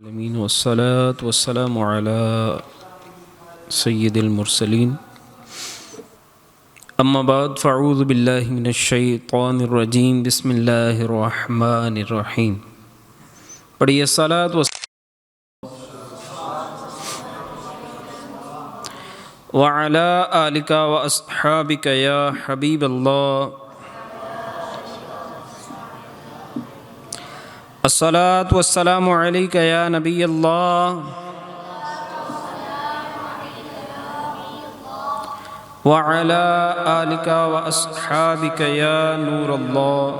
العالمین والصلاة والسلام على سید المرسلین اما بعد فاعوذ باللہ من الشیطان الرجیم بسم اللہ الرحمن الرحیم پڑھیے الصلاة وعلى آلک واصحابک یا حبیب اللہ الصلاة والسلام علیک یا نبی اللہ وعلی آلک واصحابک یا نور اللہ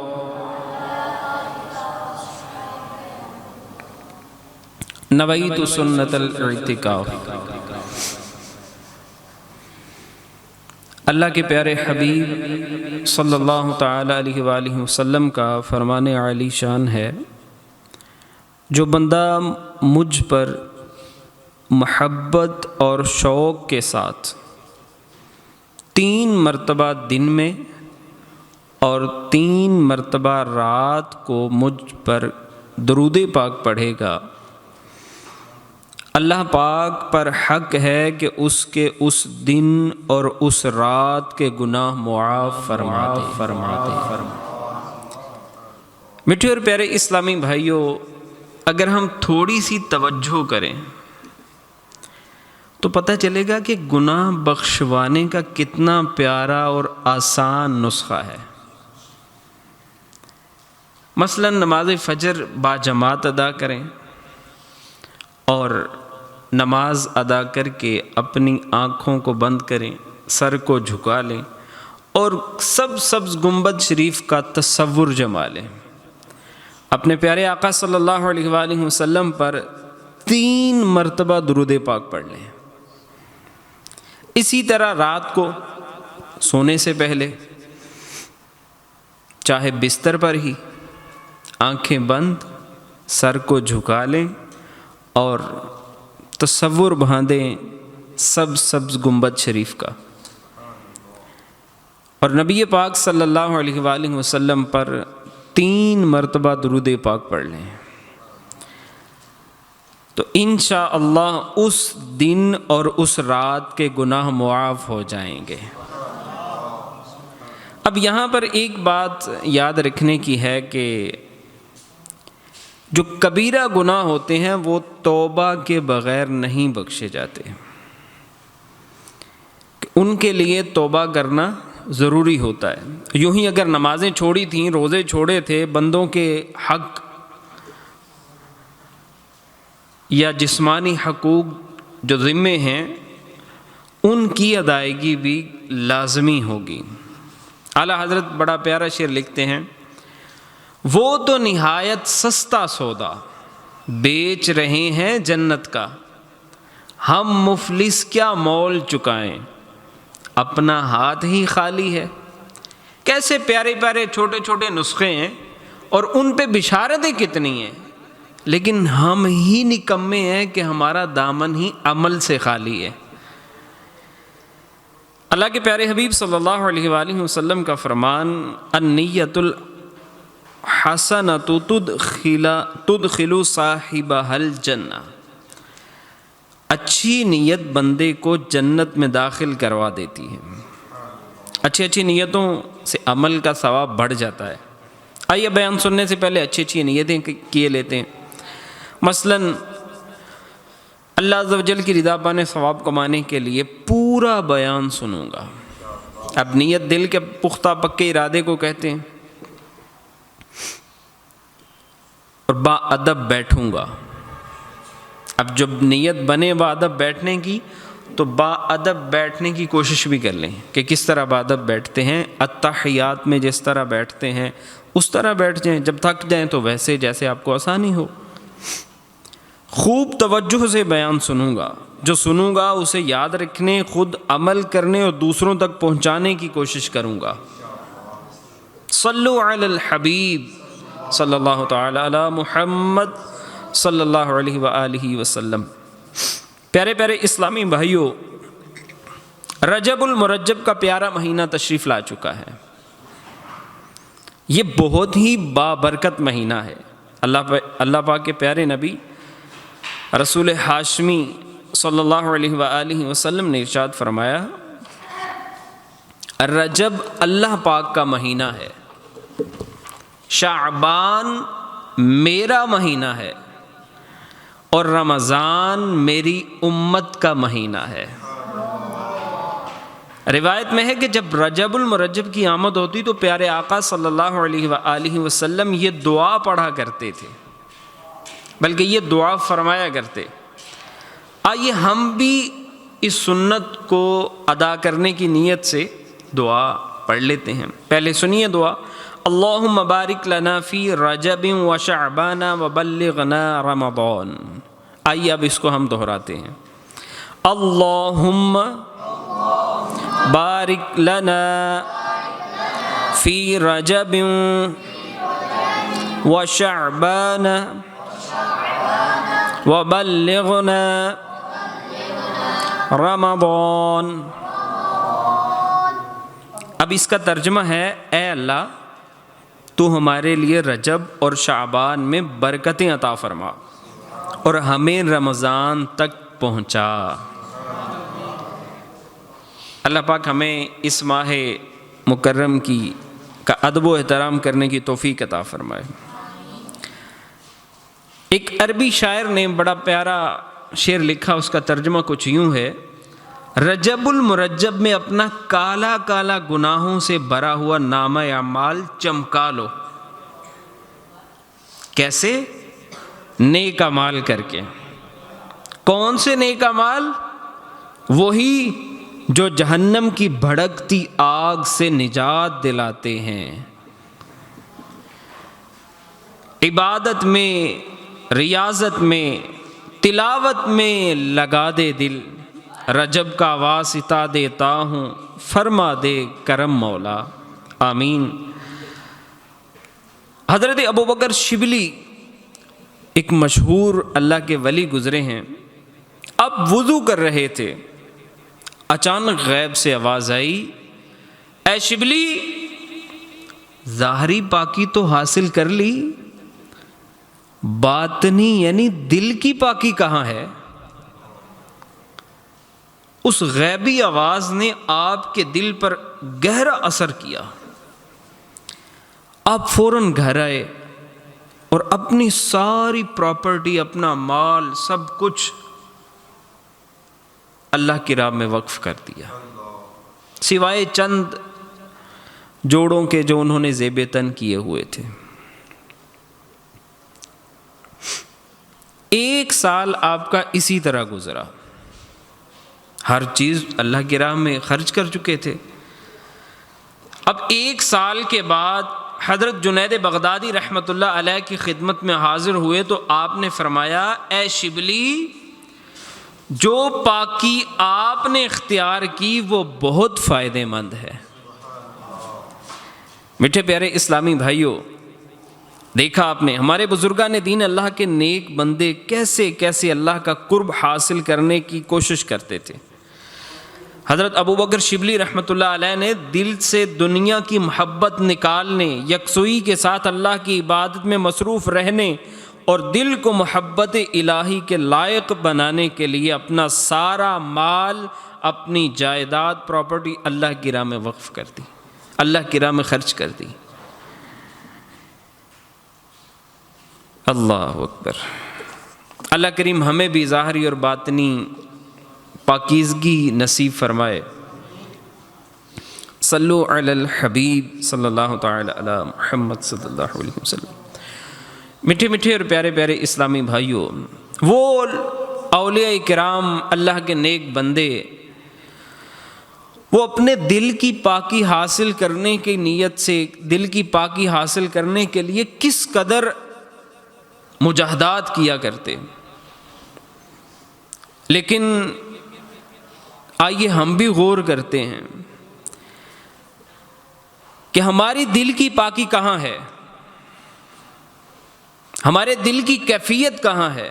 نویت سنت الاعتکاف۔ اللہ کے پیارے حبیب صلی اللہ تعالی علیہ وآلہ وسلم کا فرمان عالی شان ہے، جو بندہ مجھ پر محبت اور شوق کے ساتھ 3 مرتبہ دن میں اور 3 مرتبہ رات کو مجھ پر درود پاک پڑھے گا، اللہ پاک پر حق ہے کہ اس کے اس دن اور اس رات کے گناہ معاف فرماتے۔ میٹھے اور پیارے اسلامی بھائیوں، اگر ہم تھوڑی سی توجہ کریں تو پتہ چلے گا کہ گناہ بخشوانے کا کتنا پیارا اور آسان نسخہ ہے۔ مثلا نماز فجر با جماعت ادا کریں اور نماز ادا کر کے اپنی آنکھوں کو بند کریں، سر کو جھکا لیں اور سبز گنبد شریف کا تصور جما لیں، اپنے پیارے آقا صلی اللہ علیہ وآلہ وسلم پر 3 مرتبہ درود پاک پڑھ لیں۔ اسی طرح رات کو سونے سے پہلے چاہے بستر پر ہی آنکھیں بند، سر کو جھکا لیں اور تصور باندھیں سبز گنبد شریف کا، اور نبی پاک صلی اللہ علیہ وآلہ وسلم پر 3 مرتبہ درود پاک پڑھ لیں، تو انشاءاللہ اس دن اور اس رات کے گناہ معاف ہو جائیں گے۔ اب یہاں پر ایک بات یاد رکھنے کی ہے کہ جو کبیرہ گناہ ہوتے ہیں وہ توبہ کے بغیر نہیں بخشے جاتے، ان کے لیے توبہ کرنا ضروری ہوتا ہے۔ یوں ہی اگر نمازیں چھوڑی تھیں، روزے چھوڑے تھے، بندوں کے حق یا جسمانی حقوق جو ذمے ہیں ان کی ادائیگی بھی لازمی ہوگی۔ اعلیٰ حضرت بڑا پیارا شعر لکھتے ہیں، وہ تو نہایت سستا سودا بیچ رہے ہیں جنت کا، ہم مفلس کیا مول چکائیں، اپنا ہاتھ ہی خالی ہے۔ کیسے پیارے پیارے چھوٹے چھوٹے نسخے ہیں اور ان پہ بشارتیں کتنی ہیں، لیکن ہم ہی نکمے ہیں کہ ہمارا دامن ہی عمل سے خالی ہے۔ اللہ کے پیارے حبیب صلی اللہ علیہ وآلہ وسلم کا فرمان، النیۃ الحسنۃ تدخل صاحبها الجنہ، اچھی نیت بندے کو جنت میں داخل کروا دیتی ہے۔ اچھی نیتوں سے عمل کا ثواب بڑھ جاتا ہے۔ آئیے بیان سننے سے پہلے اچھی نیتیں کیے لیتے ہیں۔ مثلا اللہ عز و جل کی رضا پانے ثواب کمانے کے لیے پورا بیان سنوں گا۔ اب نیت دل کے پختہ پکے ارادے کو کہتے ہیں، اور با ادب بیٹھوں گا۔ اب جب نیت بنے با ادب بیٹھنے کی تو با ادب بیٹھنے کی کوشش بھی کر لیں کہ کس طرح با ادب بیٹھتے ہیں۔ التحیات میں جس طرح بیٹھتے ہیں اس طرح بیٹھ جائیں، جب تھک جائیں تو ویسے جیسے آپ کو آسانی ہو۔ خوب توجہ سے بیان سنوں گا، جو سنوں گا اسے یاد رکھنے، خود عمل کرنے اور دوسروں تک پہنچانے کی کوشش کروں گا۔ صلو علی الحبیب صلی اللہ تعالی علی محمد صلی اللہ علیہ وآلہ وسلم۔ پیارے پیارے اسلامی بھائیوں، رجب المرجب کا پیارا مہینہ تشریف لا چکا ہے۔ یہ بہت ہی بابرکت مہینہ ہے۔ اللہ پاک کے پیارے نبی رسول ہاشمی صلی اللہ علیہ وآلہ وسلم نے ارشاد فرمایا رجب اللہ پاک کا مہینہ ہے، شعبان میرا مہینہ ہے، اور رمضان میری امت کا مہینہ ہے۔ روایت میں ہے کہ جب رجب المرجب کی آمد ہوتی تو پیارے آقا صلی اللہ علیہ وآلہ وسلم یہ دعا پڑھا کرتے تھے، بلکہ یہ دعا فرمایا کرتے۔ آئیے ہم بھی اس سنت کو ادا کرنے کی نیت سے دعا پڑھ لیتے ہیں۔ پہلے سنیے دعا، اللہم بارک لنا فی رجب و شعبان و بلغنا رمضان۔ آئیے اب اس کو ہم دہراتے ہیں، اللہم بارک لنا فی رجب و شعبان و بلغنا رمضان۔ اب اس کا ترجمہ ہے، اے اللہ تو ہمارے لیے رجب اور شعبان میں برکتیں عطا فرما اور ہمیں رمضان تک پہنچا۔ اللہ پاک ہمیں اس ماہ مکرم کا ادب و احترام کرنے کی توفیق عطا فرمائے۔ ایک عربی شاعر نے بڑا پیارا شعر لکھا، اس کا ترجمہ کچھ یوں ہے، رجب المرجب میں اپنا کالا کالا گناہوں سے بھرا ہوا نامہ اعمال چمکا لو۔ کیسے؟ نیک اعمال کر کے۔ کون سے نیک اعمال؟ وہی جو جہنم کی بھڑکتی آگ سے نجات دلاتے ہیں۔ عبادت میں، ریاضت میں، تلاوت میں لگا دے دل، رجب کا واسطہ دیتا ہوں، فرما دے کرم مولا، آمین۔ حضرت ابوبکر شبلی ایک مشہور اللہ کے ولی گزرے ہیں، اب وضو کر رہے تھے، اچانک غیب سے آواز آئی، اے شبلی ظاہری پاکی تو حاصل کر لی، باطنی یعنی دل کی پاکی کہاں ہے؟ اس غیبی آواز نے آپ کے دل پر گہرا اثر کیا۔ آپ فوراً گھر آئے اور اپنی ساری پراپرٹی، اپنا مال، سب کچھ اللہ کی راہ میں وقف کر دیا، سوائے چند جوڑوں کے جو انہوں نے زیب تن کیے ہوئے تھے۔ 1 سال آپ کا اسی طرح گزرا، ہر چیز اللہ کی راہ میں خرچ کر چکے تھے۔ اب 1 سال کے بعد حضرت جنید بغدادی رحمۃ اللہ علیہ کی خدمت میں حاضر ہوئے تو آپ نے فرمایا، اے شبلی جو پاکی آپ نے اختیار کی وہ بہت فائدہ مند ہے۔ میٹھے پیارے اسلامی بھائیوں، دیکھا آپ نے ہمارے بزرگان دین اللہ کے نیک بندے کیسے کیسے اللہ کا قرب حاصل کرنے کی کوشش کرتے تھے۔ حضرت ابوبکر شبلی رحمۃ اللہ علیہ نے دل سے دنیا کی محبت نکالنے، یکسوئی کے ساتھ اللہ کی عبادت میں مصروف رہنے اور دل کو محبت الہی کے لائق بنانے کے لیے اپنا سارا مال، اپنی جائیداد، پراپرٹی اللہ کی راہ میں وقف کر دی، اللہ کی راہ میں خرچ کر دی۔ اللہ اکبر۔ اللہ کریم ہمیں بھی ظاہری اور باطنی پاکیزگی نصیب فرمائے۔ صلو علی الحبیب صلی اللہ تعالی علی محمد صلی اللہ علیہ وسلم۔ میٹھے میٹھے اور پیارے پیارے اسلامی بھائیوں، وہ اولیاء کرام، اللہ کے نیک بندے، وہ اپنے دل کی پاکی حاصل کرنے کی نیت سے، دل کی پاکی حاصل کرنے کے لیے کس قدر مجاہدات کیا کرتے۔ لیکن آئیے ہم بھی غور کرتے ہیں کہ ہماری دل کی پاکی کہاں ہے، ہمارے دل کی کیفیت کہاں ہے۔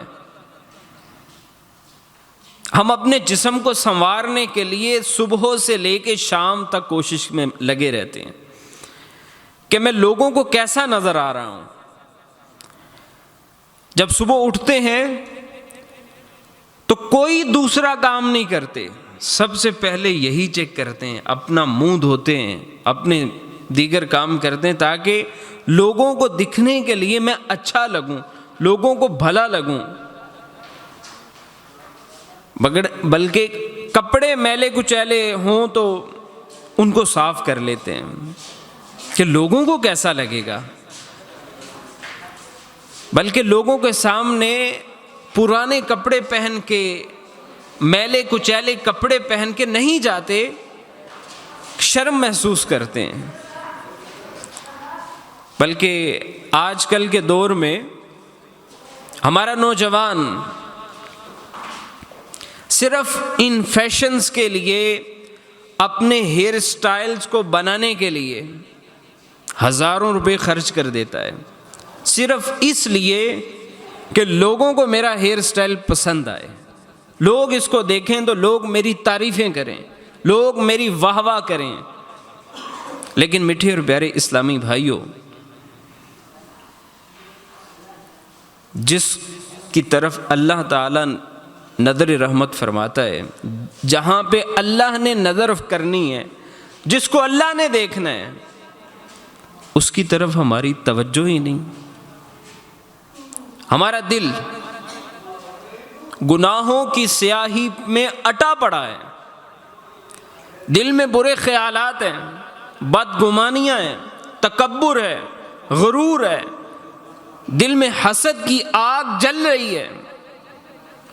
ہم اپنے جسم کو سنوارنے کے لیے صبح سے لے کے شام تک کوشش میں لگے رہتے ہیں کہ میں لوگوں کو کیسا نظر آ رہا ہوں۔ جب صبح اٹھتے ہیں تو کوئی دوسرا کام نہیں کرتے، سب سے پہلے یہی چیک کرتے ہیں، اپنا منہ دھوتے ہیں، اپنے دیگر کام کرتے ہیں تاکہ لوگوں کو دکھنے کے لیے میں اچھا لگوں، لوگوں کو بھلا لگوں، بلکہ کپڑے میلے کچیلے ہوں تو ان کو صاف کر لیتے ہیں کہ لوگوں کو کیسا لگے گا، بلکہ لوگوں کے سامنے پرانے کپڑے پہن کے، میلے کچیلے کپڑے پہن کے نہیں جاتے، شرم محسوس کرتے ہیں۔ بلکہ آج کل کے دور میں ہمارا نوجوان صرف ان فیشنز کے لیے، اپنے ہیئر سٹائلز کو بنانے کے لیے ہزاروں روپے خرچ کر دیتا ہے، صرف اس لیے کہ لوگوں کو میرا ہیئر سٹائل پسند آئے، لوگ اس کو دیکھیں تو لوگ میری تعریفیں کریں، لوگ میری واہ واہ کریں۔ لیکن میٹھے اور پیارے اسلامی بھائیوں، جس کی طرف اللہ تعالیٰ نظر رحمت فرماتا ہے، جہاں پہ اللہ نے نظر کرنی ہے، جس کو اللہ نے دیکھنا ہے، اس کی طرف ہماری توجہ ہی نہیں۔ ہمارا دل گناہوں کی سیاہی میں اٹا پڑا ہے، دل میں برے خیالات ہیں، بدگمانیاں ہیں، تکبر ہے، غرور ہے، دل میں حسد کی آگ جل رہی ہے،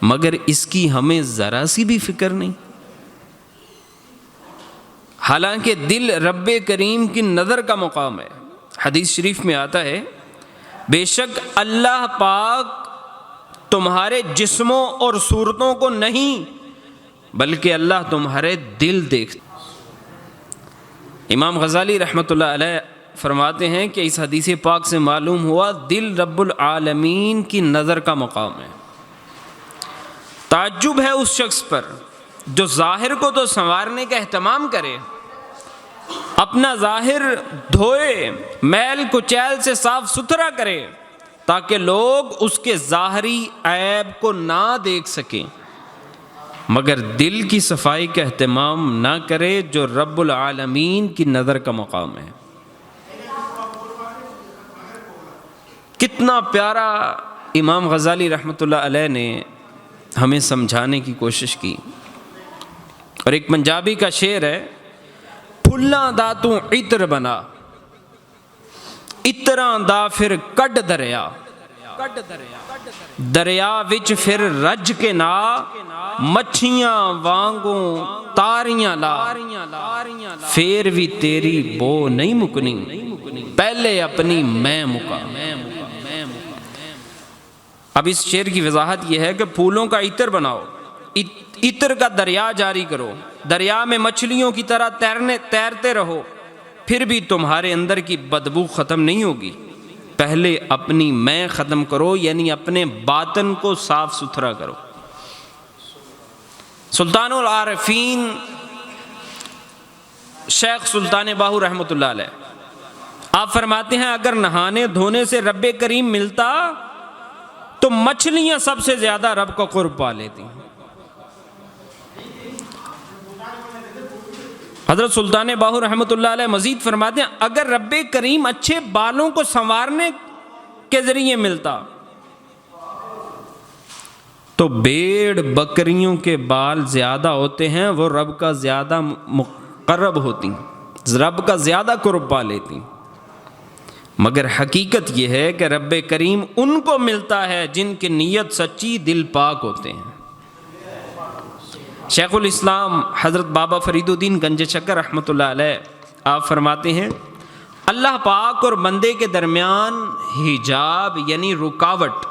مگر اس کی ہمیں ذرا سی بھی فکر نہیں۔ حالانکہ دل رب کریم کی نظر کا مقام ہے۔ حدیث شریف میں آتا ہے، بے شک اللہ پاک تمہارے جسموں اور صورتوں کو نہیں، بلکہ اللہ تمہارے دل دیکھتا۔ امام غزالی رحمۃ اللہ علیہ فرماتے ہیں کہ اس حدیث پاک سے معلوم ہوا دل رب العالمین کی نظر کا مقام ہے۔ تعجب ہے اس شخص پر جو ظاہر کو تو سنوارنے کا اہتمام کرے، اپنا ظاہر دھوئے، میل کچیل سے صاف ستھرا کرے تاکہ لوگ اس کے ظاہری عیب کو نہ دیکھ سکیں، مگر دل کی صفائی کا اہتمام نہ کرے جو رب العالمین کی نظر کا مقام ہے۔ کتنا پیارا امام غزالی رحمۃ اللہ علیہ نے ہمیں سمجھانے کی کوشش کی۔ اور ایک پنجابی کا شعر ہے، پھلاں دا تو عطر بنا، عطراں دا پھر کڈ دریا، دریا وچ پھر رج کے نا، مچھیاں وانگوں تاریاں لا، پھر بھی تیری بو نہیں مکنی، پہلے اپنی میں مکا۔ اب اس شعر کی وضاحت یہ ہے کہ پھولوں کا عطر بناؤ، عطر کا دریا جاری کرو، دریا میں مچھلیوں کی طرح تیرتے رہو، پھر بھی تمہارے اندر کی بدبو ختم نہیں ہوگی۔ پہلے اپنی میں ختم کرو، یعنی اپنے باطن کو صاف ستھرا کرو۔ سلطان العارفین شیخ سلطان باہو رحمۃ اللہ علیہ آپ فرماتے ہیں، اگر نہانے دھونے سے رب کریم ملتا تو مچھلیاں سب سے زیادہ رب کا قرب پا لیتی۔ حضرت سلطان باہو رحمۃ اللہ علیہ مزید فرماتے ہیں، اگر رب کریم اچھے بالوں کو سنوارنے کے ذریعے ملتا تو بھیڑ بکریوں کے بال زیادہ ہوتے ہیں، وہ رب کا زیادہ مقرب ہوتی، رب کا زیادہ قرب پا لیتی۔ مگر حقیقت یہ ہے کہ رب کریم ان کو ملتا ہے جن کی نیت سچی، دل پاک ہوتے ہیں۔ شیخ الاسلام حضرت بابا فرید الدین گنج شکر رحمۃ اللہ علیہ آپ فرماتے ہیں، اللہ پاک اور بندے کے درمیان حجاب یعنی رکاوٹ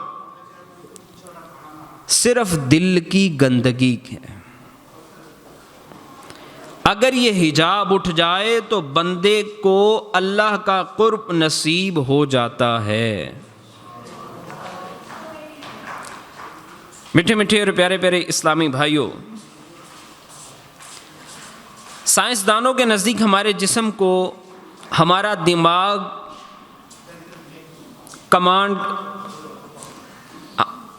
صرف دل کی گندگی ہے۔ اگر یہ حجاب اٹھ جائے تو بندے کو اللہ کا قرب نصیب ہو جاتا ہے۔ میٹھے میٹھے اور پیارے پیارے اسلامی بھائیوں، سائنسدانوں کے نزدیک ہمارے جسم کو ہمارا دماغ کمانڈ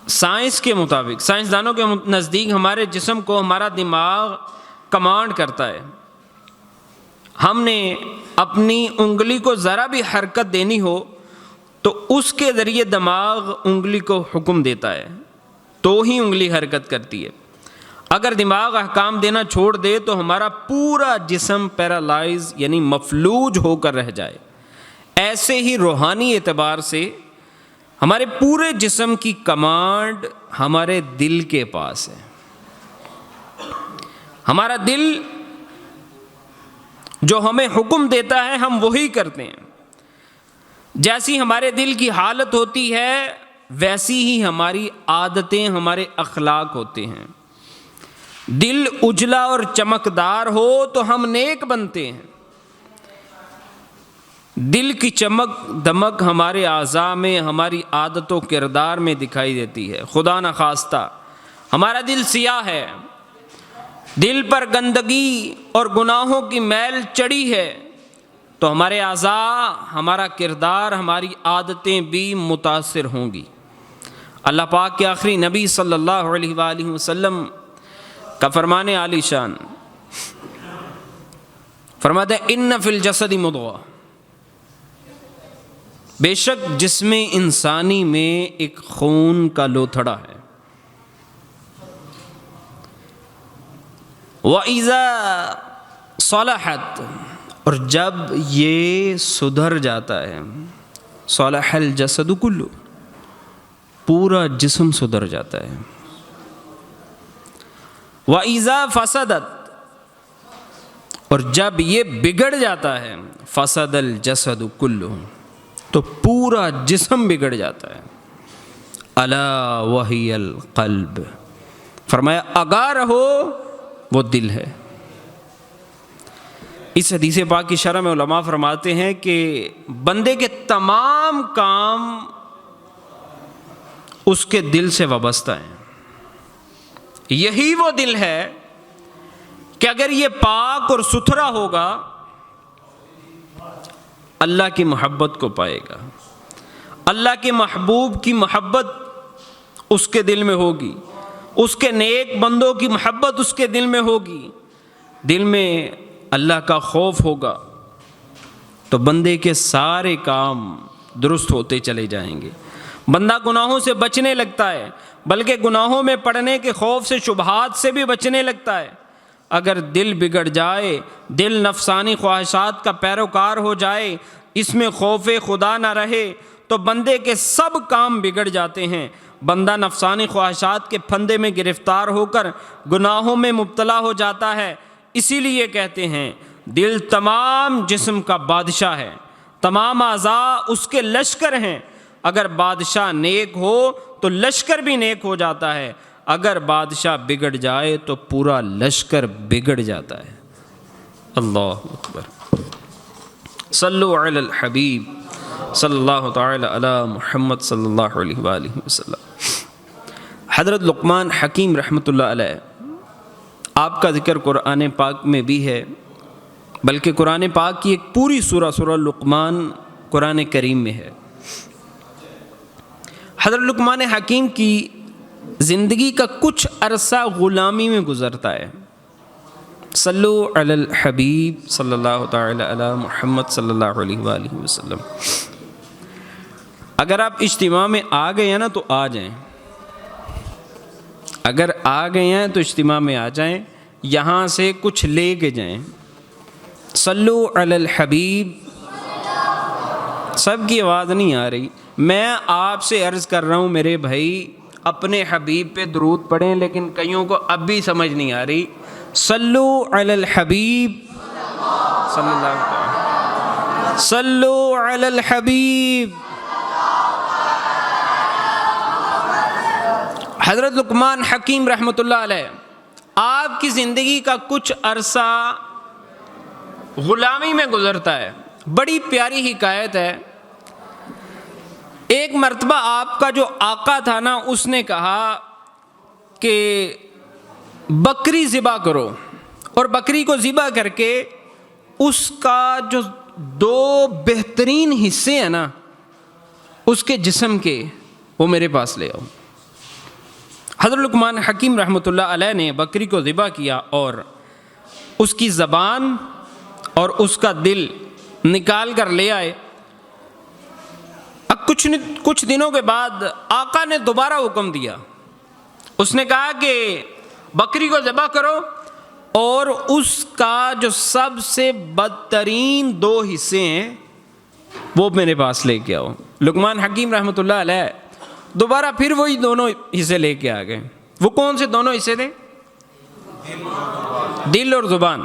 سائنس کے مطابق، سائنسدانوں کے نزدیک ہمارے جسم کو ہمارا دماغ کمانڈ کرتا ہے. ہم نے اپنی انگلی کو ذرا بھی حرکت دینی ہو تو اس کے ذریعے دماغ انگلی کو حکم دیتا ہے تو ہی انگلی حرکت کرتی ہے. اگر دماغ احکام دینا چھوڑ دے تو ہمارا پورا جسم پیرالائز یعنی مفلوج ہو کر رہ جائے. ایسے ہی روحانی اعتبار سے ہمارے پورے جسم کی کمانڈ ہمارے دل کے پاس ہے. ہمارا دل جو ہمیں حکم دیتا ہے ہم وہی کرتے ہیں. جیسی ہمارے دل کی حالت ہوتی ہے ویسی ہی ہماری عادتیں، ہمارے اخلاق ہوتے ہیں. دل اجلا اور چمکدار ہو تو ہم نیک بنتے ہیں. دل کی چمک دمک ہمارے اعضاء میں، ہماری عادت و کردار میں دکھائی دیتی ہے. خدا نخواستہ ہمارا دل سیاہ ہے، دل پر گندگی اور گناہوں کی میل چڑھی ہے تو ہمارے اعضاء، ہمارا کردار، ہماری عادتیں بھی متاثر ہوں گی. اللہ پاک کے آخری نبی صلی اللہ علیہ وآلہ وسلم کا فرمان عالی شان فرماتا ہے ان فی الجسد مضغہ، بے شک جسم انسانی میں ایک خون کا لوتھڑا ہے. وَإِذَا صَلَحَتْ، اور جب یہ سدھر جاتا ہے، صلح الجسد کلو، پورا جسم سدھر جاتا ہے. وَإِذَا فَسَدَتْ، اور جب یہ بگڑ جاتا ہے، فَسَدَ الْجَسَدُ كُلُّهُ، تو پورا جسم بگڑ جاتا ہے. الا وہی القلب، فرمایا آگاہ رہو وہ دل ہے. اس حدیث پاک کی شرح میں علماء فرماتے ہیں کہ بندے کے تمام کام اس کے دل سے وابستہ ہیں. یہی وہ دل ہے کہ اگر یہ پاک اور ستھرا ہوگا اللہ کی محبت کو پائے گا. اللہ کے محبوب کی محبت اس کے دل میں ہوگی، اس کے نیک بندوں کی محبت اس کے دل میں ہوگی، دل میں اللہ کا خوف ہوگا تو بندے کے سارے کام درست ہوتے چلے جائیں گے. بندہ گناہوں سے بچنے لگتا ہے، بلکہ گناہوں میں پڑنے کے خوف سے، شبہات سے بھی بچنے لگتا ہے. اگر دل بگڑ جائے، دل نفسانی خواہشات کا پیروکار ہو جائے، اس میں خوف خدا نہ رہے تو بندے کے سب کام بگڑ جاتے ہیں. بندہ نفسانی خواہشات کے پھندے میں گرفتار ہو کر گناہوں میں مبتلا ہو جاتا ہے. اسی لیے کہتے ہیں دل تمام جسم کا بادشاہ ہے، تمام اعضاء اس کے لشکر ہیں. اگر بادشاہ نیک ہو تو لشکر بھی نیک ہو جاتا ہے، اگر بادشاہ بگڑ جائے تو پورا لشکر بگڑ جاتا ہے. اللہ اکبر. صلو علی الحبیب صلی اللہ تعالی علی محمد صلی اللہ علیہ وآلہ وسلم. حضرت لقمان حکیم رحمۃ اللہ علیہ، آپ کا ذکر قرآن پاک میں بھی ہے، بلکہ قرآن پاک کی ایک پوری سورہ لقمان قرآن کریم میں ہے. حضرت لقمان حکیم کی زندگی کا کچھ عرصہ غلامی میں گزرتا ہے. صلو علی الحبیب صلی اللہ تعالی علی محمد صلی اللہ علیہ وآلہ وسلم. اگر آپ اجتماع میں آ گئے ہیں نا تو آ جائیں، اگر آ گئے ہیں تو اجتماع میں آ جائیں، یہاں سے کچھ لے کے جائیں. صلو علی الحبیب. سب کی آواز نہیں آ رہی. میں آپ سے عرض کر رہا ہوں میرے بھائی، اپنے حبیب پہ درود پڑھیں، لیکن کئیوں کو اب بھی سمجھ نہیں آ رہی. صلو علی الحبیب صلی اللہ علیہ وسلم. صلو علی الحبیب. حضرت لقمان حکیم رحمۃ اللہ علیہ، آپ کی زندگی کا کچھ عرصہ غلامی میں گزرتا ہے. بڑی پیاری حکایت ہے. ایک مرتبہ آپ کا جو آقا تھا نا، اس نے کہا کہ بکری ذبح کرو، اور بکری کو ذبح کر کے اس کا جو 2 بہترین حصے ہیں نا اس کے جسم کے، وہ میرے پاس لے آؤ. حضرت لقمان حکیم رحمۃ اللہ علیہ نے بکری کو ذبح کیا اور اس کی زبان اور اس کا دل نکال کر لے آئے۔ اب کچھ دنوں کے بعد آقا نے دوبارہ حکم دیا، اس نے کہا کہ بکری کو ذبح کرو اور اس کا جو سب سے بدترین 2 حصے ہیں وہ میرے پاس لے کے آؤ۔ لقمان حکیم رحمۃ اللہ علیہ دوبارہ پھر وہی دونوں حصے لے کے آ گئے۔ وہ کون سے دونوں حصے تھے؟ دل اور زبان۔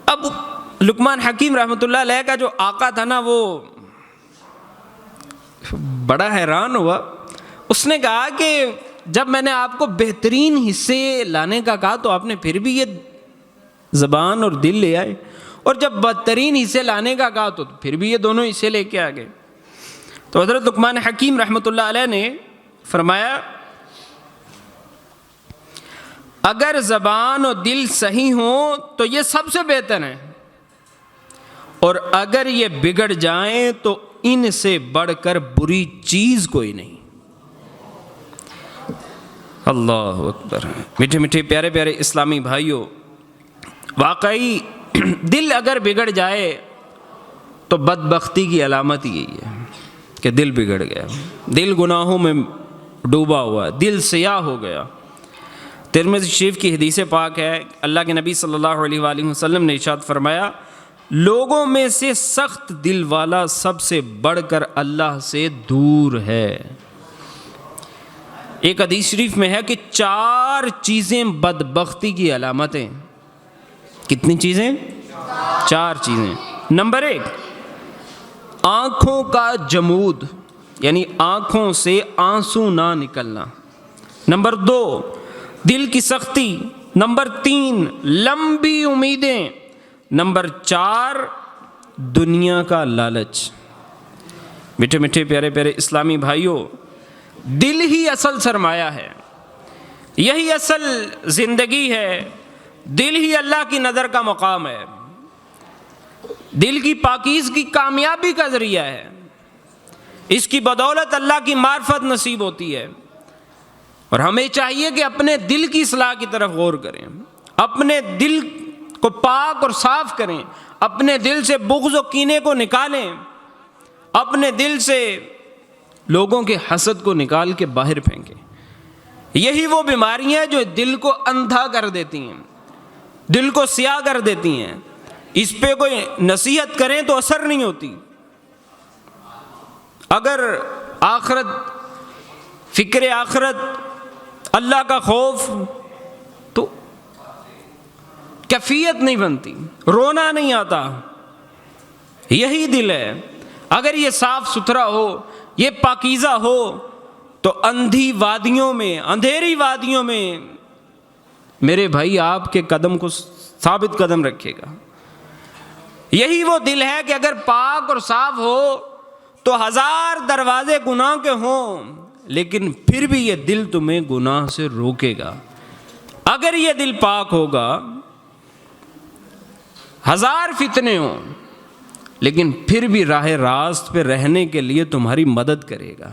اب لقمان حکیم رحمۃ اللہ علیہ کا جو آقا تھا نا، وہ بڑا حیران ہوا۔ اس نے کہا کہ جب میں نے آپ کو بہترین حصے لانے کا کہا تو آپ نے پھر بھی یہ زبان اور دل لے آئے، اور جب بدترین حصے لانے کا کہا تو پھر بھی یہ دونوں حصے لے کے آ گئے۔ تو حضرت لقمان حکیم رحمۃ اللہ علیہ نے فرمایا اگر زبان اور دل صحیح ہوں تو یہ سب سے بہتر ہے، اور اگر یہ بگڑ جائیں تو ان سے بڑھ کر بری چیز کوئی نہیں۔ اللہ اکبر۔ میٹھے میٹھے پیارے پیارے اسلامی بھائیوں، واقعی دل اگر بگڑ جائے تو بدبختی کی علامت یہی ہے کہ دل بگڑ گیا، دل گناہوں میں ڈوبا ہوا ہے، دل سیاہ ہو گیا۔ ترمذی شریف کی حدیث پاک ہے، اللہ کے نبی صلی اللہ علیہ وآلہ وسلم نے ارشاد فرمایا لوگوں میں سے سخت دل والا سب سے بڑھ کر اللہ سے دور ہے۔ ایک حدیث شریف میں ہے کہ 4 چیزیں بدبختی کی علامتیں۔ کتنی چیزیں؟ 4 چیزیں۔ نمبر 1، آنکھوں کا جمود، یعنی آنکھوں سے آنسو نہ نکلنا۔ نمبر 2، دل کی سختی۔ نمبر 3، لمبی امیدیں۔ نمبر 4، دنیا کا لالچ۔ میٹھے میٹھے پیارے پیارے اسلامی بھائیوں، دل ہی اصل سرمایہ ہے، یہی اصل زندگی ہے، دل ہی اللہ کی نظر کا مقام ہے، دل کی پاکیزگی کامیابی کا ذریعہ ہے، اس کی بدولت اللہ کی معرفت نصیب ہوتی ہے۔ اور ہمیں چاہیے کہ اپنے دل کی اصلاح کی طرف غور کریں، اپنے دل کو پاک اور صاف کریں، اپنے دل سے بغض و کینے کو نکالیں، اپنے دل سے لوگوں کے حسد کو نکال کے باہر پھینکیں۔ یہی وہ بیماریاں جو دل کو اندھا کر دیتی ہیں، دل کو سیاہ کر دیتی ہیں، اس پہ کوئی نصیحت کریں تو اثر نہیں ہوتی۔ اگر آخرت، فکر آخرت، اللہ کا خوف، تو کیفیت نہیں بنتی، رونا نہیں آتا۔ یہی دل ہے، اگر یہ صاف ستھرا ہو، یہ پاکیزہ ہو، تو اندھی وادیوں میں، اندھیری وادیوں میں میرے بھائی آپ کے قدم کو ثابت قدم رکھے گا۔ یہی وہ دل ہے کہ اگر پاک اور صاف ہو تو 1000 دروازے گناہ کے ہوں، لیکن پھر بھی یہ دل تمہیں گناہ سے روکے گا۔ اگر یہ دل پاک ہوگا، 1000 فتنے ہوں، لیکن پھر بھی راہ راست پہ رہنے کے لیے تمہاری مدد کرے گا۔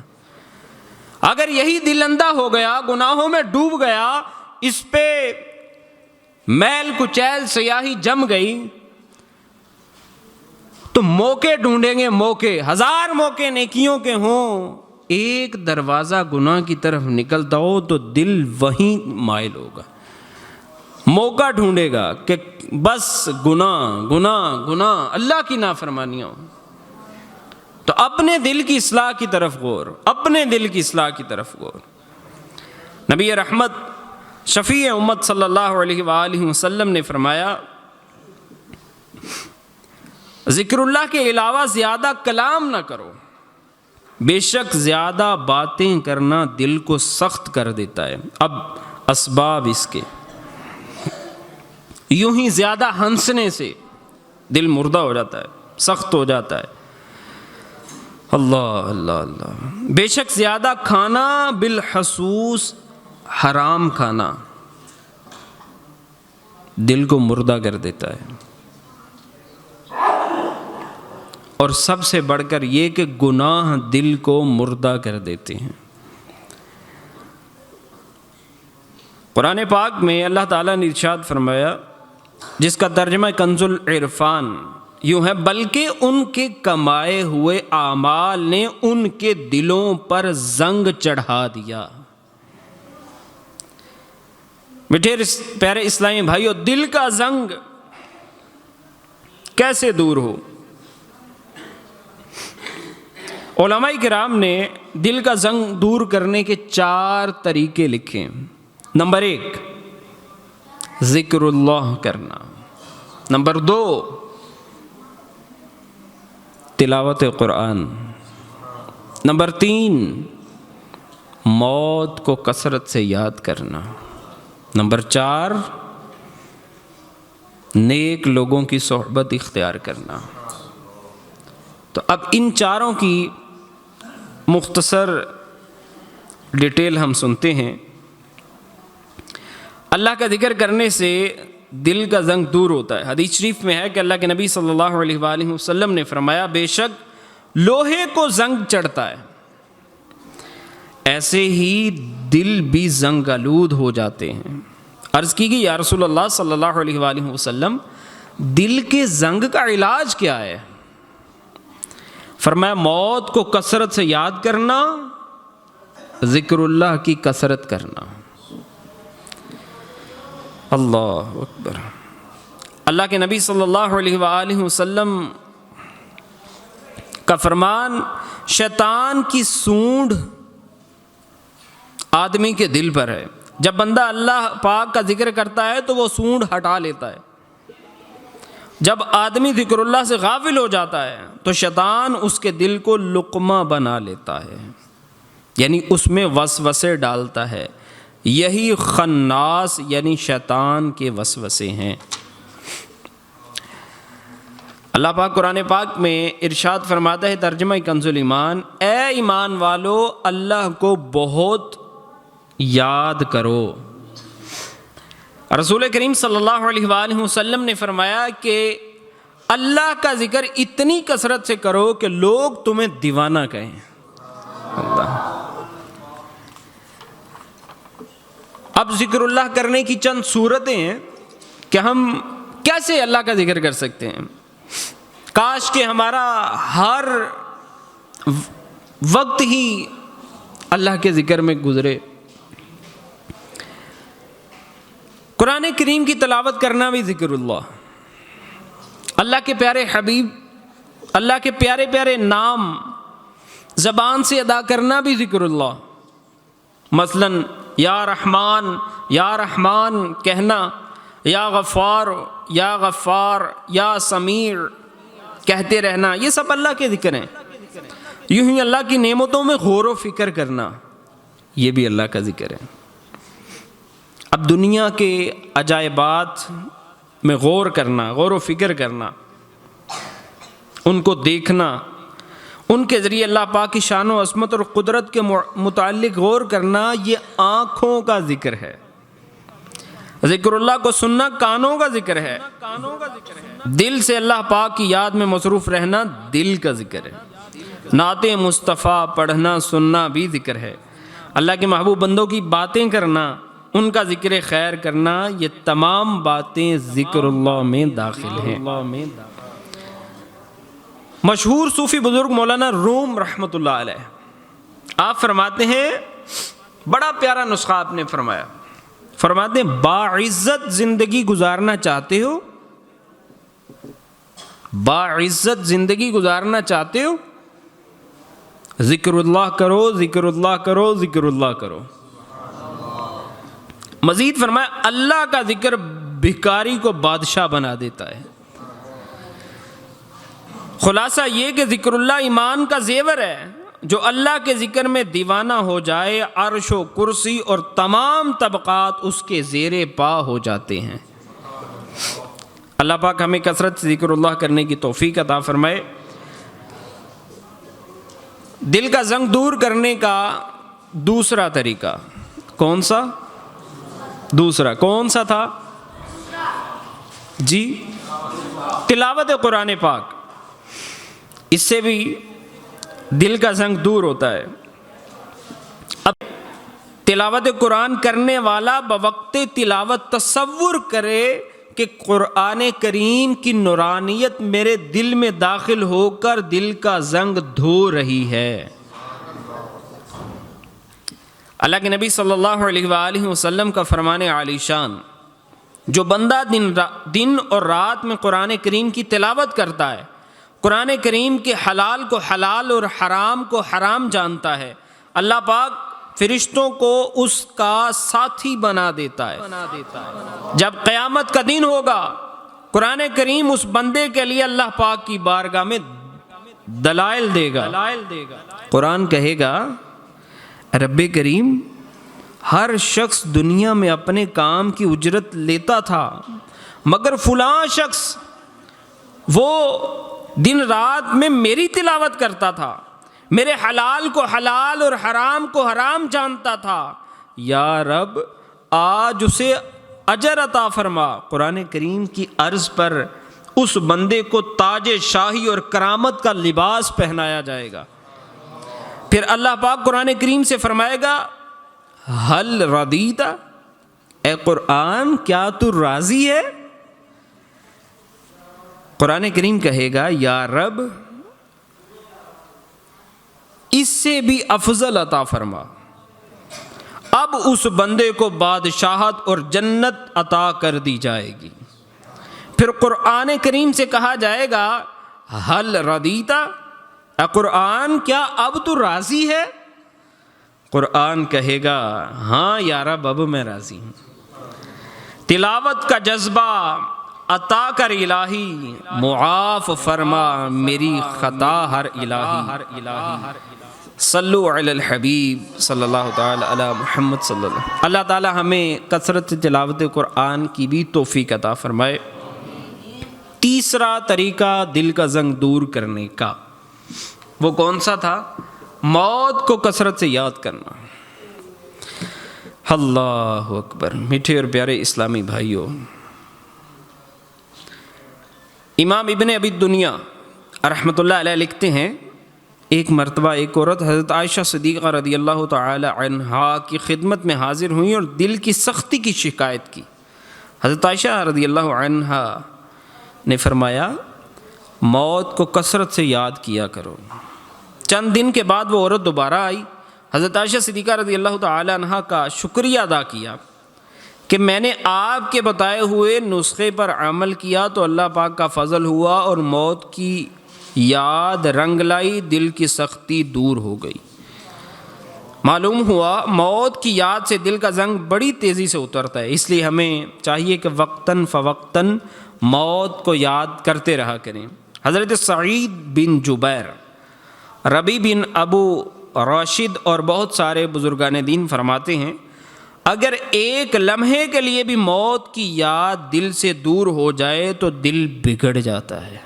اگر یہی دل اندھا ہو گیا، گناہوں میں ڈوب گیا، اس پہ میل کچیل سیاہی جم گئی، تو موقع ڈھونڈیں گے، موقع، 1000 موقع نیکیوں کے ہوں، ایک دروازہ گناہ کی طرف نکلتا ہو تو دل وہیں مائل ہوگا، موقع ڈھونڈے گا کہ بس گناہ گناہ گناہ، اللہ کی نافرمانیاں۔ تو اپنے دل کی اصلاح کی طرف غور، اپنے دل کی اصلاح کی طرف غور۔ نبی رحمت شفیع امت صلی اللہ علیہ وآلہ وسلم نے فرمایا ذکر اللہ کے علاوہ زیادہ کلام نہ کرو، بے شک زیادہ باتیں کرنا دل کو سخت کر دیتا ہے۔ اب اسباب اس کے، یوں ہی زیادہ ہنسنے سے دل مردہ ہو جاتا ہے، سخت ہو جاتا ہے۔ اللہ اللہ اللہ۔ بے شک زیادہ کھانا، بالخصوص حرام کھانا، دل کو مردہ کر دیتا ہے۔ اور سب سے بڑھ کر یہ کہ گناہ دل کو مردہ کر دیتے ہیں۔ قرآن پاک میں اللہ تعالیٰ نے ارشاد فرمایا، جس کا ترجمہ کنز العرفان یوں ہے، بلکہ ان کے کمائے ہوئے اعمال نے ان کے دلوں پر زنگ چڑھا دیا۔ میٹھے پیارے اسلامی بھائیو، دل کا زنگ کیسے دور ہو؟ علماء کرام نے دل کا زنگ دور کرنے کے 4 طریقے لکھے۔ نمبر 1، ذکر اللہ کرنا۔ نمبر 2، تلاوت قرآن۔ نمبر 3، موت کو کثرت سے یاد کرنا۔ نمبر 4، نیک لوگوں کی صحبت اختیار کرنا۔ تو اب ان 4 کی مختصر ڈیٹیل ہم سنتے ہیں۔ اللہ کا ذکر کرنے سے دل کا زنگ دور ہوتا ہے۔ حدیث شریف میں ہے کہ اللہ کے نبی صلی اللہ علیہ وآلہ وسلم نے فرمایا، بے شک لوہے کو زنگ چڑھتا ہے، ایسے ہی دل بھی زنگ آلود ہو جاتے ہیں۔ عرض کی گئی، یا رسول اللہ صلی اللہ علیہ وآلہ وسلم، دل کے زنگ کا علاج کیا ہے؟ فرمایا، موت کو کثرت سے یاد کرنا، ذکر اللہ کی کثرت کرنا۔ اللہ اکبر۔ اللہ کے نبی صلی اللہ علیہ وآلہ وسلم کا فرمان، شیطان کی سونڈ آدمی کے دل پر ہے۔ جب بندہ اللہ پاک کا ذکر کرتا ہے تو وہ سونڈ ہٹا لیتا ہے۔ جب آدمی ذکر اللہ سے غافل ہو جاتا ہے تو شیطان اس کے دل کو لقمہ بنا لیتا ہے، یعنی اس میں وسوسے ڈالتا ہے۔ یہی خناس یعنی شیطان کے وسوسے ہیں۔ اللہ پاک قرآن پاک میں ارشاد فرماتا ہے، ترجمہ کنز الایمان، اے ایمان والو، اللہ کو بہت یاد کرو۔ رسول کریم صلی اللہ علیہ وآلہ وسلم نے فرمایا کہ اللہ کا ذکر اتنی کثرت سے کرو کہ لوگ تمہیں دیوانہ کہیں۔ اللہ۔ اب ذکر اللہ کرنے کی چند صورتیں ہیں کہ ہم کیسے اللہ کا ذکر کر سکتے ہیں۔ کاش کہ ہمارا ہر وقت ہی اللہ کے ذکر میں گزرے۔ قرآن کریم کی تلاوت کرنا بھی ذکر اللہ، اللہ کے پیارے حبیب، اللہ کے پیارے پیارے نام زبان سے ادا کرنا بھی ذکر اللہ۔ مثلا یا رحمان کہنا، یا غفار یا سمیع کہتے رہنا، یہ سب اللہ کے ذکر ہیں۔ یوں ہی اللہ کی نعمتوں میں غور و فکر کرنا، یہ بھی اللہ کا ذکر ہے۔ اب دنیا کے عجائبات میں غور کرنا، غور و فکر کرنا، ان کو دیکھنا، ان کے ذریعے اللہ پاک کی شان و عظمت اور قدرت کے متعلق غور کرنا، یہ آنکھوں کا ذکر ہے۔ ذکر اللہ کو سننا کانوں کا ذکر ہے۔ دل سے اللہ پاک کی یاد میں مصروف رہنا دل کا ذکر ہے۔ نعت مصطفیٰ پڑھنا سننا بھی ذکر ہے۔ اللہ کے محبوب بندوں کی باتیں کرنا، ان کا ذکر خیر کرنا، یہ تمام باتیں ذکر اللہ میں داخل ہیں۔ مشہور صوفی بزرگ مولانا روم رحمۃ اللہ علیہ، آپ فرماتے ہیں، بڑا پیارا نسخہ آپ نے فرمایا، فرماتے ہیں باعزت زندگی گزارنا چاہتے ہو، باعزت زندگی گزارنا چاہتے ہو، ذکر اللہ کرو، ذکر اللہ کرو، ذکر اللہ کرو۔ مزید فرمایا، اللہ کا ذکر بھکاری کو بادشاہ بنا دیتا ہے۔ خلاصہ یہ کہ ذکر اللہ ایمان کا زیور ہے۔ جو اللہ کے ذکر میں دیوانہ ہو جائے، عرش و کرسی اور تمام طبقات اس کے زیر پا ہو جاتے ہیں۔ اللہ پاک ہمیں کثرت سے ذکر اللہ کرنے کی توفیق عطا فرمائے۔ دل کا زنگ دور کرنے کا دوسرا طریقہ کون سا؟ دوسرا کون سا تھا جی؟ تلاوت قرآن پاک، اس سے بھی دل کا زنگ دور ہوتا ہے۔ اب تلاوت قرآن کرنے والا بوقت تلاوت تصور کرے کہ قرآن کریم کی نورانیت میرے دل میں داخل ہو کر دل کا زنگ دھو رہی ہے۔ اللہ کے نبی صلی اللہ علیہ وآلہ وسلم کا فرمان عالی شان، جو بندہ دن اور رات میں قرآن کریم کی تلاوت کرتا ہے، قرآن کریم کے حلال کو حلال اور حرام کو حرام جانتا ہے، اللہ پاک فرشتوں کو اس کا ساتھی بنا دیتا ہے۔ جب قیامت کا دن ہوگا، قرآن کریم اس بندے کے لیے اللہ پاک کی بارگاہ میں دلائل دے گا۔ قرآن کہے گا، رب کریم، ہر شخص دنیا میں اپنے کام کی اجرت لیتا تھا، مگر فلاں شخص وہ دن رات میں میری تلاوت کرتا تھا، میرے حلال کو حلال اور حرام کو حرام جانتا تھا، یا رب آج اسے اجر عطا فرما۔ قرآن کریم کی عرض پر اس بندے کو تاج شاہی اور کرامت کا لباس پہنایا جائے گا۔ پھر اللہ پاک قرآن کریم سے فرمائے گا، حل رضیت، اے قرآن کیا تو راضی ہے؟ قرآن کریم کہے گا، یا رب اس سے بھی افضل عطا فرما۔ اب اس بندے کو بادشاہت اور جنت عطا کر دی جائے گی۔ پھر قرآن کریم سے کہا جائے گا، حل رضیت، اے قرآن کیا اب تو راضی ہے؟ قرآن کہے گا، ہاں یا رب اب میں راضی ہوں۔ تلاوت کا جذبہ عطا کر الہی، معاف فرما میری خطا ہر الہی۔ صلو علی الحبیب صلی اللہ تعالی علی محمد صلی اللہ علیہ وسلم۔ اللہ تعالی ہمیں کثرت تلاوت قرآن کی بھی توفیق عطا فرمائے۔ تیسرا طریقہ دل کا زنگ دور کرنے کا، وہ کون سا تھا؟ موت کو کثرت سے یاد کرنا۔ اللہ اکبر۔ میٹھے اور پیارے اسلامی بھائیوں، امام ابن ابی دنیا رحمۃ اللہ علیہ لکھتے ہیں، ایک مرتبہ ایک عورت حضرت عائشہ صدیقہ رضی اللہ تعالی عنہا کی خدمت میں حاضر ہوئیں اور دل کی سختی کی شکایت کی۔ حضرت عائشہ رضی اللہ عنہا نے فرمایا، موت کو کثرت سے یاد کیا کرو۔ چند دن کے بعد وہ عورت دوبارہ آئی، حضرت عائشہ صدیقہ رضی اللہ تعالی عنہا کا شکریہ ادا کیا کہ میں نے آپ کے بتائے ہوئے نسخے پر عمل کیا تو اللہ پاک کا فضل ہوا اور موت کی یاد رنگ لائی، دل کی سختی دور ہو گئی۔ معلوم ہوا موت کی یاد سے دل کا زنگ بڑی تیزی سے اترتا ہے، اس لیے ہمیں چاہیے کہ وقتاً فوقتاً موت کو یاد کرتے رہا کریں۔ حضرت سعید بن جبیر، ربی بن ابو راشد اور بہت سارے بزرگان دین فرماتے ہیں، اگر ایک لمحے کے لیے بھی موت کی یاد دل سے دور ہو جائے تو دل بگڑ جاتا ہے۔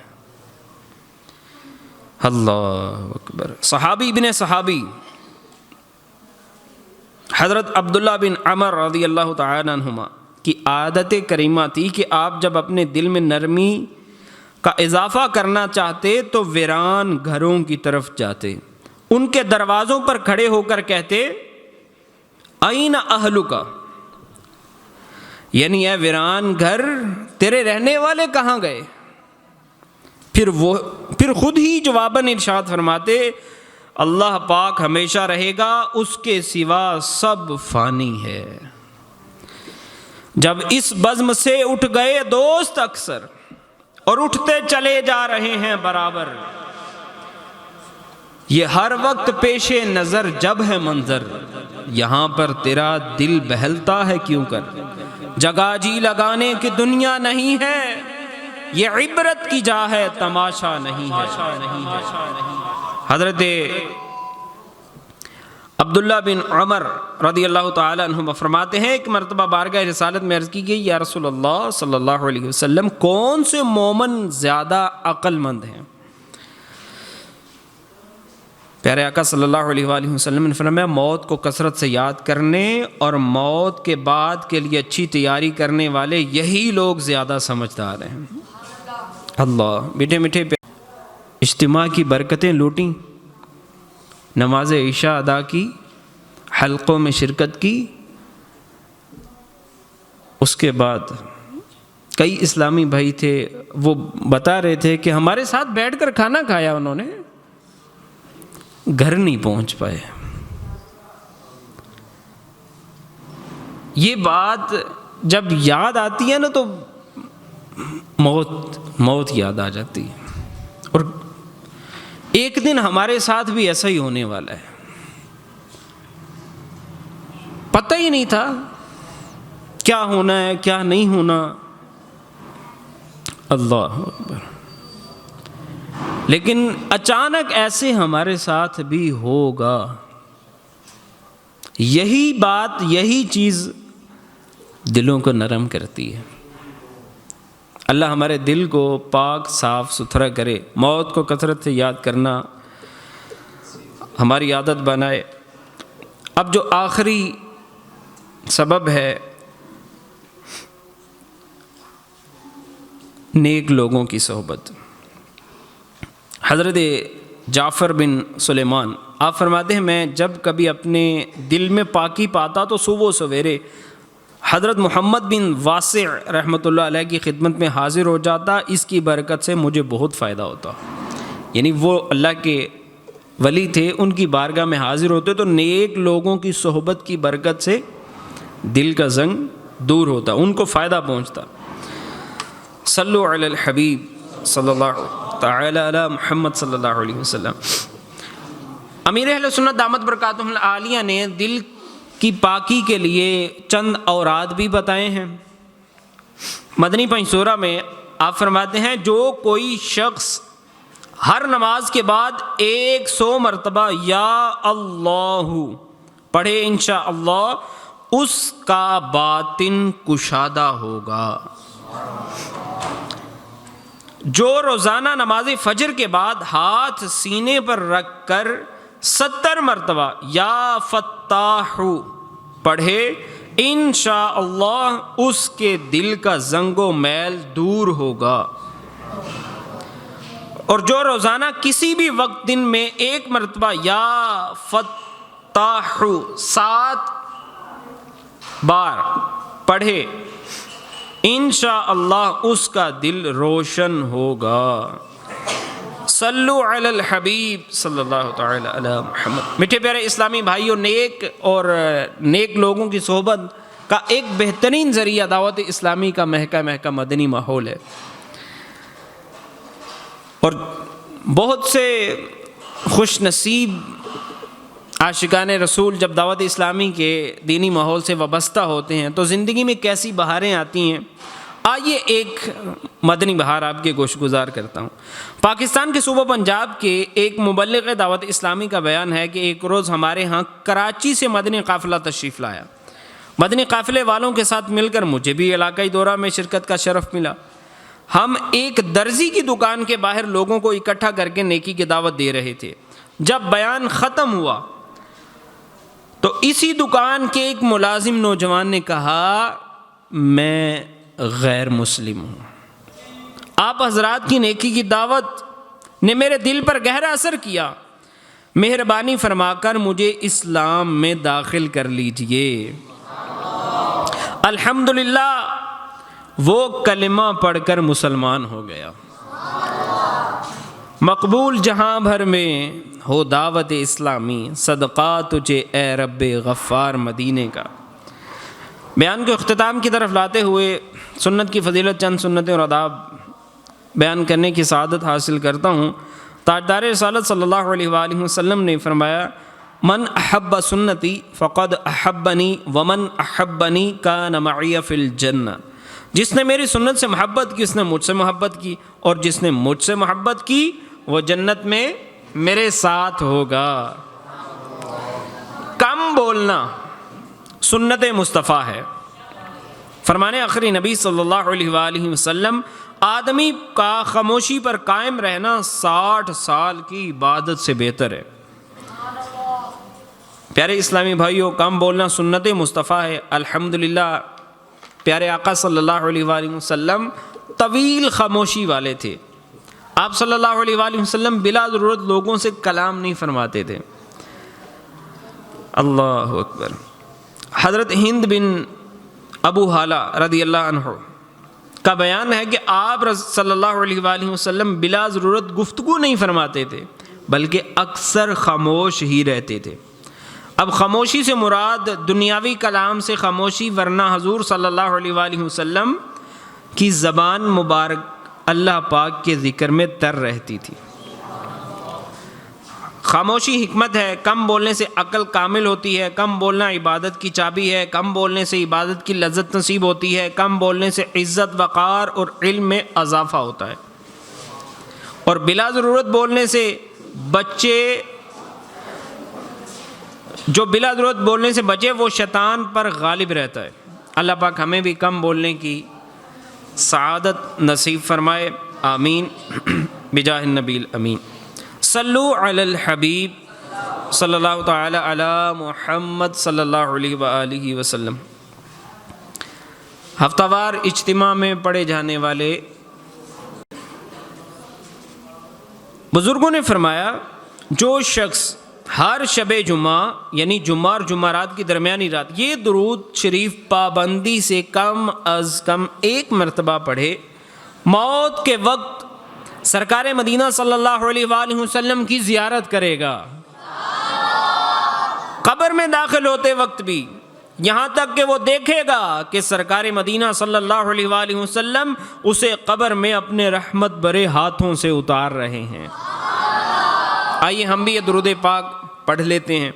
اللہ اکبر۔ صحابی بن صحابی حضرت عبداللہ بن عمر رضی اللہ تعالی عنہما کی عادت کریمہ تھی کہ آپ جب اپنے دل میں نرمی کا اضافہ کرنا چاہتے تو ویران گھروں کی طرف جاتے، ان کے دروازوں پر کھڑے ہو کر کہتے، این اہلک، یعنی اے ویران گھر تیرے رہنے والے کہاں گئے؟ پھر خود ہی جواباً ارشاد فرماتے، اللہ پاک ہمیشہ رہے گا، اس کے سوا سب فانی ہے۔ جب اس بزم سے اٹھ گئے دوست اکثر اور اٹھتے چلے جا رہے ہیں برابر، یہ ہر وقت پیش نظر جب ہے منظر، یہاں پر تیرا دل بہلتا ہے کیوں کر، جگہ جی لگانے کی دنیا نہیں ہے، یہ عبرت کی جا ہے تماشا نہیں ہے۔ حضرت عبداللہ بن عمر رضی اللہ تعالی عنہ فرماتے ہیں، ایک مرتبہ بارگاہ رسالت میں عرض کی گئی، یا رسول اللہ صلی اللہ علیہ وسلم، کون سے مومن زیادہ عقل مند ہیں؟ پیارے آقا صلی اللہ علیہ وآلہ وسلم نے فرمایا، موت کو کثرت سے یاد کرنے اور موت کے بعد کے لیے اچھی تیاری کرنے والے یہی لوگ زیادہ سمجھدار ہیں۔ اللہ، میٹھے میٹھے اجتماع کی برکتیں لوٹیں، نماز عشاء ادا کی، حلقوں میں شرکت کی. اس کے بعد کئی اسلامی بھائی تھے، وہ بتا رہے تھے کہ ہمارے ساتھ بیٹھ کر کھانا کھایا، انہوں نے گھر نہیں پہنچ پائے. یہ بات جب یاد آتی ہے نا تو موت یاد آ جاتی ہے. اور ایک دن ہمارے ساتھ بھی ایسا ہی ہونے والا ہے. پتہ ہی نہیں تھا کیا ہونا ہے کیا نہیں ہونا. اللہ اکبر. لیکن اچانک ایسے ہمارے ساتھ بھی ہوگا. یہی بات، یہی چیز دلوں کو نرم کرتی ہے. اللہ ہمارے دل کو پاک صاف ستھرا کرے. موت کو کثرت سے یاد کرنا ہماری عادت بنائے. اب جو آخری سبب ہے، نیک لوگوں کی صحبت. حضرت جعفر بن سلیمان آپ فرماتے ہیں میں جب کبھی اپنے دل میں پاکی پاتا تو صبح و سویرے حضرت محمد بن واسع رحمۃ اللہ علیہ کی خدمت میں حاضر ہو جاتا. اس کی برکت سے مجھے بہت فائدہ ہوتا. یعنی وہ اللہ کے ولی تھے، ان کی بارگاہ میں حاضر ہوتے تو نیک لوگوں کی صحبت کی برکت سے دل کا زنگ دور ہوتا، ان کو فائدہ پہنچتا. صلو علی الحبیب صلی اللہ تعالی علی محمد صلی اللہ علیہ وسلم. امیر اہل سنت دامت برکاتہم العالیہ نے دل کی پاکی کے لیے چند اوراد بھی بتائے ہیں. مدنی پنجسورہ میں آپ فرماتے ہیں جو کوئی شخص ہر نماز کے بعد 100 مرتبہ یا اللہ پڑھے انشاءاللہ اس کا باطن کشادہ ہوگا. جو روزانہ نماز فجر کے بعد ہاتھ سینے پر رکھ کر 70 مرتبہ یا فتاح پڑھے انشاءاللہ اس کے دل کا زنگ و میل دور ہوگا. اور جو روزانہ کسی بھی وقت دن میں 1 مرتبہ یا فتاح 7 بار پڑھے انشاءاللہ اس کا دل روشن ہوگا. صلو علی الحبیب صلی اللہ تعالی علی محمد. میٹھے پیارے اسلامی بھائیوں، نیک لوگوں کی صحبت کا ایک بہترین ذریعہ دعوت اسلامی کا مہکا مدنی ماحول ہے. اور بہت سے خوش نصیب عاشقان رسول جب دعوت اسلامی کے دینی ماحول سے وابستہ ہوتے ہیں تو زندگی میں کیسی بہاریں آتی ہیں. آئیے ایک مدنی بہار آپ کے گوش گزار کرتا ہوں. پاکستان کے صوبہ پنجاب کے ایک مبلغ دعوت اسلامی کا بیان ہے کہ ایک روز ہمارے ہاں کراچی سے مدنی قافلہ تشریف لایا. مدنی قافلے والوں کے ساتھ مل کر مجھے بھی علاقائی دورہ میں شرکت کا شرف ملا. ہم ایک درزی کی دکان کے باہر لوگوں کو اکٹھا کر کے نیکی کی دعوت دے رہے تھے. جب بیان ختم ہوا تو اسی دکان کے ایک ملازم نوجوان نے کہا میں غیر مسلم ہوں. آپ حضرات کی نیکی کی دعوت نے میرے دل پر گہرا اثر کیا. مہربانی فرما کر مجھے اسلام میں داخل کر لیجئے. الحمدللہ وہ کلمہ پڑھ کر مسلمان ہو گیا. مقبول جہاں بھر میں ہو دعوت اسلامی، صدقہ تجھے اے رب غفار مدینے کا. بیان کے اختتام کی طرف لاتے ہوئے سنت کی فضیلت، چند سنتیں اور آداب بیان کرنے کی سعادت حاصل کرتا ہوں. تاجدار رسالت صلی اللہ علیہ وآلہ وسلم نے فرمایا من احب سنتی فقد احبنی ومن احبنی کان معی فی الجنہ. جس نے میری سنت سے محبت کی اس نے مجھ سے محبت کی، اور جس نے مجھ سے محبت کی وہ جنت میں میرے ساتھ ہوگا. کم بولنا سنت مصطفیٰ ہے. فرمانے آخری نبی صلی اللہ علیہ وآلہ وسلم آدمی کا خاموشی پر قائم رہنا 60 سال کی عبادت سے بہتر ہے. پیارے اسلامی بھائیوں، کم بولنا سنت مصطفیٰ ہے. الحمدللہ پیارے آقا صلی اللہ علیہ وآلہ وسلم طویل خاموشی والے تھے. آپ صلی اللہ علیہ وآلہ وسلم بلا ضرورت لوگوں سے کلام نہیں فرماتے تھے. اللہ اکبر۔ حضرت ہند بن ابو حالہ رضی اللہ عنہ کا بیان ہے کہ آپ صلی اللہ علیہ وآلہ وسلم بلا ضرورت گفتگو نہیں فرماتے تھے بلکہ اکثر خاموش ہی رہتے تھے۔ اب خاموشی سے مراد دنیاوی کلام سے خاموشی، ورنہ حضور صلی اللہ علیہ وآلہ وسلم کی زبان مبارک اللہ پاک کے ذکر میں تر رہتی تھی۔ خاموشی حکمت ہے، کم بولنے سے عقل کامل ہوتی ہے، کم بولنا عبادت کی چابی ہے، کم بولنے سے عبادت کی لذت نصیب ہوتی ہے، کم بولنے سے عزت، وقار اور علم میں اضافہ ہوتا ہے، اور بلا ضرورت بولنے سے جو بلا ضرورت بولنے سے بچے وہ شیطان پر غالب رہتا ہے۔ اللہ پاک ہمیں بھی کم بولنے کی سعادت نصیب فرمائے، آمین بجاہ النبی الامین۔ صلو علی الحبیب صلی اللہ تعالی علی محمد صلی اللہ علیہ وآلہ وسلم۔ ہفتہ وار اجتماع میں پڑھے جانے والے بزرگوں نے فرمایا، جو شخص ہر شب جمعہ یعنی جمعہ اور جمعرات کی درمیانی رات یہ درود شریف پابندی سے کم از کم ایک مرتبہ پڑھے، موت کے وقت سرکار مدینہ صلی اللہ علیہ وآلہ وسلم کی زیارت کرے گا، قبر میں داخل ہوتے وقت بھی، یہاں تک کہ وہ دیکھے گا کہ سرکار مدینہ صلی اللہ علیہ وآلہ وسلم اسے قبر میں اپنے رحمت بھرے ہاتھوں سے اتار رہے ہیں۔ آئیے ہم بھی یہ درود پاک پڑھ لیتے ہیں۔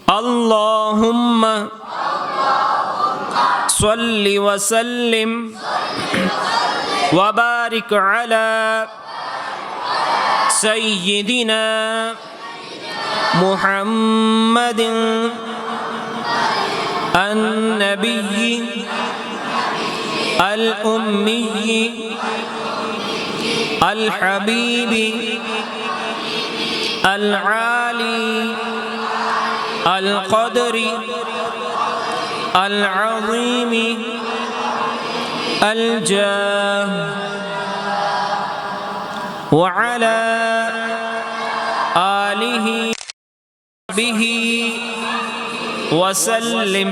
اللہم صلی وسلم وبارک علی سیدنا محمد النبی الامی الحبیب العالی القدر العظیم الجاہ وعلى آلہ بہ وسلم۔